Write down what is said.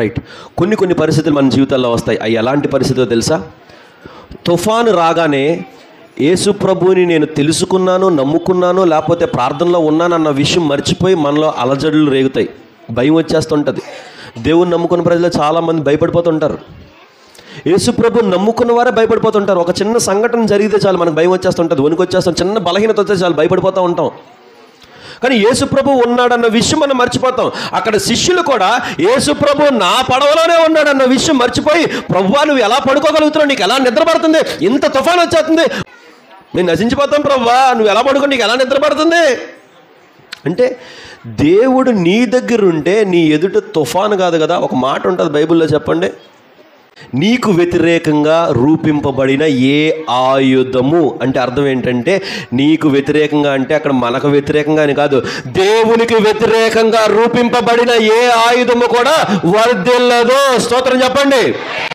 Right. కొన్ని పరిస్థితులు మన జీవితాల్లో వస్తాయి. అవి ఎలాంటి పరిస్థితులు తెలుసా? తుఫాను రాగానే యేసు ప్రభువుని నేను తెలుసుకున్నాను, నమ్ముకున్నాను, లేకపోతే ప్రార్థనలో ఉన్నానన్న విషయం మర్చిపోయి మనలో అలజడులు రేగుతాయి, భయం వచ్చేస్తుంటుంది. దేవుని నమ్ముకున్న ప్రజలు చాలామంది భయపడిపోతుంటారు. యేసు ప్రభుని నమ్ముకున్న వారే భయపడిపోతుంటారు. ఒక చిన్న సంఘటన జరిగితే చాలు మనకు భయం వచ్చేస్తుంటుంది, వణుకు వచ్చేస్తాం, చిన్న బలహీనత వస్తే చాలు భయపడిపోతూ ఉంటాం. కానీ యేసు ప్రభు ఉన్నాడన్న విషయం మనం మర్చిపోతాం. అక్కడ శిష్యులు కూడా యేసు ప్రభు నా పడవలోనే ఉన్నాడన్న విషయం మర్చిపోయి, ప్రభువా నువ్వు ఎలా పడుకోగలుగుతున్నావు, నీకు ఎలా నిద్ర పడుతుంది, ఇంత తుఫాను వచ్చేస్తుంది, నేను నశించిపోతాను ప్రభువా, నువ్వు ఎలా పడుకో, నీకు ఎలా నిద్ర పడుతుంది అంటే, దేవుడు నీ దగ్గర ఉంటే నీ ఎదుట తుఫాను కాదు కదా. ఒక మాట ఉంటుంది బైబిల్లో, చెప్పండి, నీకు వ్యతిరేకంగా రూపింపబడిన ఏ ఆయుధము అంటే అర్థం ఏంటంటే, నీకు వ్యతిరేకంగా అంటే అక్కడ మనకు వ్యతిరేకంగా అని కాదు, దేవునికి వ్యతిరేకంగా రూపింపబడిన ఏ ఆయుధము కూడా వర్ధిల్లదు. స్తోత్రం చెప్పండి.